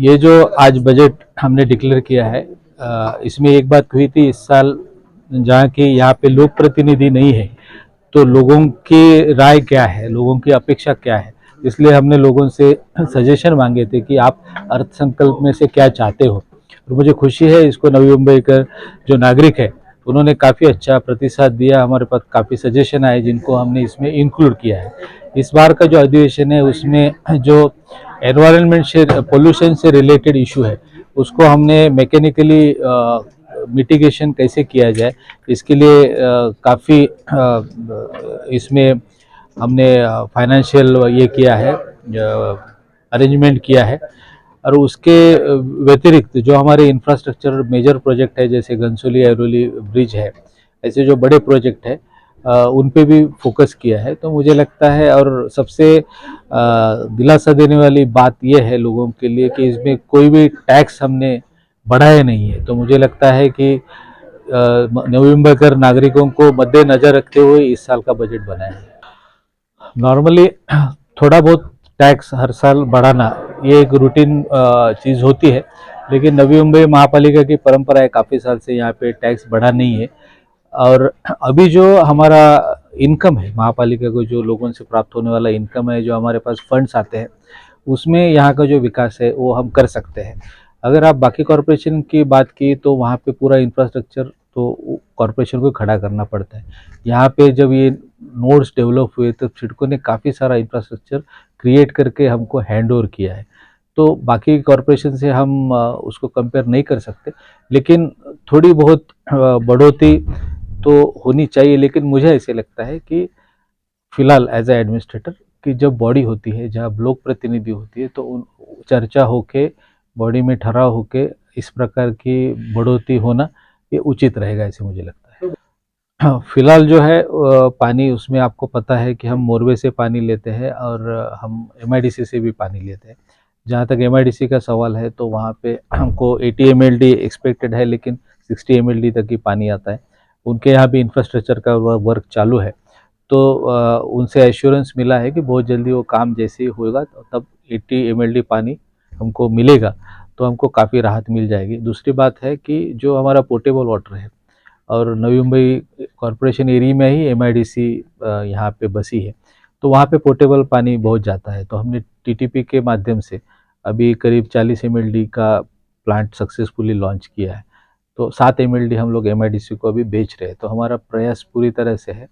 ये जो आज बजट हमने डिक्लेयर किया है, इसमें एक बात हुई थी इस साल, जहाँ की यहाँ पे लोक प्रतिनिधि नहीं है, तो लोगों की राय क्या है, लोगों की अपेक्षा क्या है, इसलिए हमने लोगों से सजेशन मांगे थे कि आप अर्थ संकल्प में से क्या चाहते हो। और मुझे खुशी है, इसको नवी मुंबई का जो नागरिक है उन्होंने काफ़ी अच्छा प्रतिसाद दिया। हमारे पास काफ़ी सजेशन आए जिनको हमने इसमें इंक्लूड किया है। इस बार का जो अधिवेशन है उसमें जो एनवायरनमेंट से, पोल्यूशन से रिलेटेड इशू है, उसको हमने मैकेनिकली मिटिगेशन कैसे किया जाए, इसके लिए काफ़ी इसमें हमने फाइनेंशियल ये किया है, अरेंजमेंट किया है। और उसके व्यतिरिक्त जो हमारे इंफ्रास्ट्रक्चर मेजर प्रोजेक्ट है, जैसे घनसोली ऐरोली ब्रिज है, ऐसे जो बड़े प्रोजेक्ट है उन पे भी फोकस किया है। तो मुझे लगता है, और सबसे दिलासा देने वाली बात यह है लोगों के लिए कि इसमें कोई भी टैक्स हमने बढ़ाया नहीं है। तो मुझे लगता है कि नवी मुंबईकर नागरिकों को मद्देनजर रखते हुए इस साल का बजट बनाया है। नॉर्मली थोड़ा बहुत टैक्स हर साल बढ़ाना ये एक रूटीन चीज़ होती है, लेकिन नवी मुंबई महापालिका की परंपरा है, काफ़ी साल से यहाँ पे टैक्स बढ़ा नहीं है। और अभी जो हमारा इनकम है, महापालिका को जो लोगों से प्राप्त होने वाला इनकम है, जो हमारे पास फंड्स आते हैं, उसमें यहाँ का जो विकास है वो हम कर सकते हैं। अगर आप बाकी कॉरपोरेशन की बात की तो वहाँ पे पूरा इंफ्रास्ट्रक्चर तो कॉरपोरेशन को खड़ा करना पड़ता है। यहाँ पे जब ये नोड्स डेवलप हुए तब सिडको ने काफ़ी सारा इंफ्रास्ट्रक्चर क्रिएट करके हमको हैंड ओवर किया है। तो बाकी कॉरपोरेशन से हम उसको कंपेयर नहीं कर सकते, लेकिन थोड़ी बहुत बढ़ोतरी तो होनी चाहिए। लेकिन मुझे ऐसे लगता है कि फिलहाल एज ए एडमिनिस्ट्रेटर की जब बॉडी होती है, जहाँ लोक प्रतिनिधि होती है, तो उन चर्चा होके, बॉडी में ठहराव होके इस प्रकार की बढ़ोतरी होना ये उचित रहेगा, ऐसे मुझे लगता है। हाँ, फिलहाल जो है पानी, उसमें आपको पता है कि हम मोरवे से पानी लेते हैं और हम एमआईडीसी से भी पानी लेते हैं। जहाँ तक एमआईडीसी का सवाल है तो वहाँ पे हमको 80 एमएलडी एक्सपेक्टेड है, लेकिन 60 एमएलडी तक ही पानी आता है। उनके यहाँ भी इंफ्रास्ट्रक्चर का वर्क चालू है, तो उनसे एश्योरेंस मिला है कि बहुत जल्दी वो काम जैसे ही होगा तब 80 एमएलडी पानी हमको मिलेगा, तो हमको काफ़ी राहत मिल जाएगी। दूसरी बात है कि जो हमारा पोर्टेबल वाटर है, और नवी मुंबई कॉरपोरेशन एरिया में ही एमआईडीसी यहाँ पे बसी है, तो वहाँ पे पोर्टेबल पानी बहुत जाता है। तो हमने टीटीपी के माध्यम से अभी करीब 40 एमएलडी का प्लांट सक्सेसफुली लॉन्च किया है। तो 7 एमएलडी हम लोग एमआईडीसी को अभी बेच रहे हैं। तो हमारा प्रयास पूरी तरह से है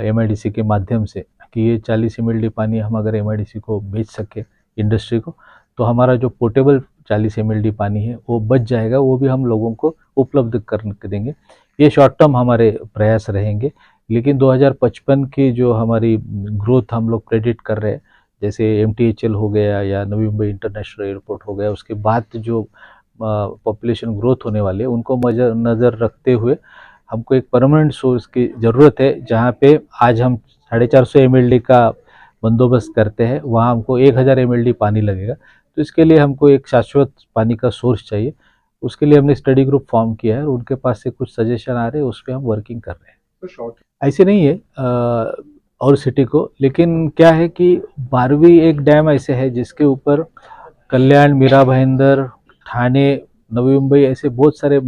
एमआईडीसी के माध्यम से कि ये 40 एमएलडी पानी हम अगर एमआईडीसी को बेच सके इंडस्ट्री को, तो हमारा जो पोर्टेबल 40 एमएलडी पानी है वो बच जाएगा, वो भी हम लोगों को उपलब्ध कर देंगे। ये शॉर्ट टर्म हमारे प्रयास रहेंगे, लेकिन 2055 की जो हमारी ग्रोथ हम लोग प्रेडिक्ट कर रहे हैं, जैसे एमटीएचएल हो गया या नवी मुंबई इंटरनेशनल एयरपोर्ट हो गया, उसके बाद जो पॉपुलेशन ग्रोथ होने वाली है उनको नज़र रखते हुए हमको एक परमानेंट सोर्स की ज़रूरत है। जहाँ पे आज हम 450 एमएलडी का बंदोबस्त करते हैं, वहाँ हमको 1000 एमएलडी पानी लगेगा। तो इसके लिए हमको एक शाश्वत पानी का सोर्स चाहिए। उसके लिए हमने स्टडी ग्रुप फॉर्म किया है और उनके पास से कुछ सजेशन आ रहे हैं, उस पर हम वर्किंग कर रहे हैं। तो शॉर्ट ऐसे नहीं है और सिटी को, लेकिन क्या है कि 12वीं एक डैम ऐसे है जिसके ऊपर कल्याण, मीरा भाईंदर, ठाणे, नवी मुंबई, ऐसे बहुत सारे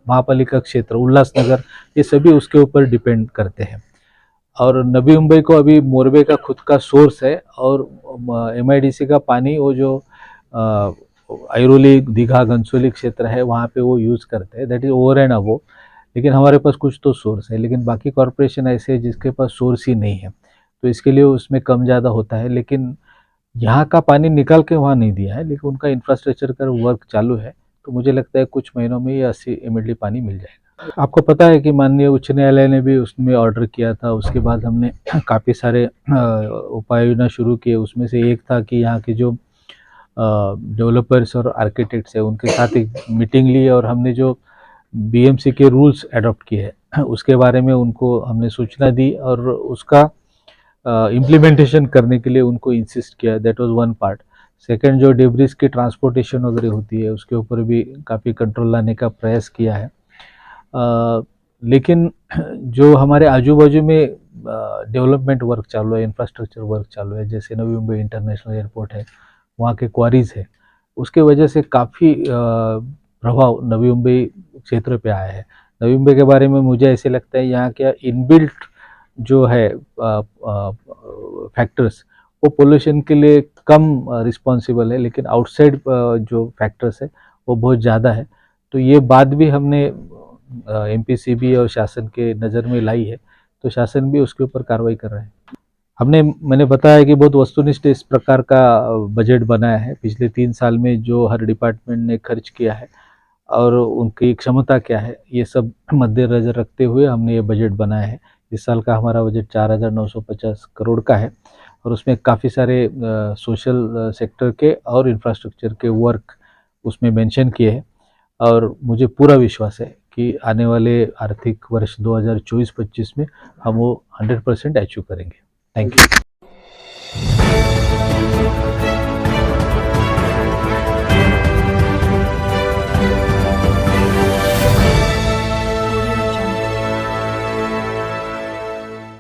महापालिका क्षेत्र, उल्लासनगर, ये सभी उसके ऊपर डिपेंड करते हैं। और नवी मुंबई को अभी मोरबे का खुद का सोर्स है, और एमआईडीसी का पानी वो जो ऐरोली, दीघा, घनसोली क्षेत्र है वहाँ पे वो यूज़ करते हैं, that is over and above. लेकिन हमारे पास कुछ तो सोर्स है, लेकिन बाकी कॉरपोरेशन ऐसे है जिसके पास सोर्स ही नहीं है, तो इसके लिए उसमें कम ज़्यादा होता है। लेकिन यहाँ का पानी निकाल के वहाँ नहीं दिया है, लेकिन उनका इंफ्रास्ट्रक्चर का वर्क चालू है, तो मुझे लगता है कुछ महीनों में ये 80 एमएलडी पानी मिल जाएगा। आपको पता है कि माननीय उच्च न्यायालय ने भी उसमें ऑर्डर किया था, उसके बाद हमने काफ़ी सारे उपाय योजना शुरू किए। उसमें से एक था कि यहाँ के जो डेवलपर्स और आर्किटेक्ट्स है उनके साथ एक मीटिंग ली, और हमने जो बीएमसी के रूल्स अडॉप्ट किए हैं उसके बारे में उनको हमने सूचना दी, और उसका इम्प्लीमेंटेशन करने के लिए उनको इंसिस्ट किया। That was one part. Second, जो डेब्रिस की ट्रांसपोर्टेशन वगैरह होती है उसके ऊपर भी काफ़ी कंट्रोल लाने का प्रयास किया है। लेकिन जो हमारे आजू बाजू में डेवलपमेंट वर्क चालू है, इंफ्रास्ट्रक्चर वर्क चालू है, जैसे नवी मुंबई इंटरनेशनल एयरपोर्ट है, वहाँ के क्वारीज है, उसके वजह से काफ़ी प्रभाव नवी मुंबई क्षेत्र पे आया है। नवी मुंबई के बारे में मुझे ऐसे लगता है यहाँ क्या इनबिल्ट जो है फैक्टर्स वो पोल्यूशन के लिए कम रिस्पॉन्सिबल है, लेकिन आउटसाइड जो फैक्टर्स है वो बहुत ज़्यादा है। तो ये बात भी हमने एमपीसीबी और शासन के नज़र में लाई है, तो शासन भी उसके ऊपर कार्रवाई कर रहा है। मैंने बताया कि बहुत वस्तुनिष्ठ इस प्रकार का बजट बनाया है पिछले 3 साल में, जो हर डिपार्टमेंट ने खर्च किया है और उनकी क्षमता क्या है, ये सब मद्देनजर रखते हुए हमने ये बजट बनाया है। इस साल का हमारा बजट 4,950 करोड़ का है और उसमें काफ़ी सारे सोशल सेक्टर के और इंफ्रास्ट्रक्चर के वर्क उसमें मेंशन किए हैं और मुझे पूरा विश्वास है कि आने वाले आर्थिक वर्ष 2024-25 में हम वो 100% अचीव करेंगे। Thank you.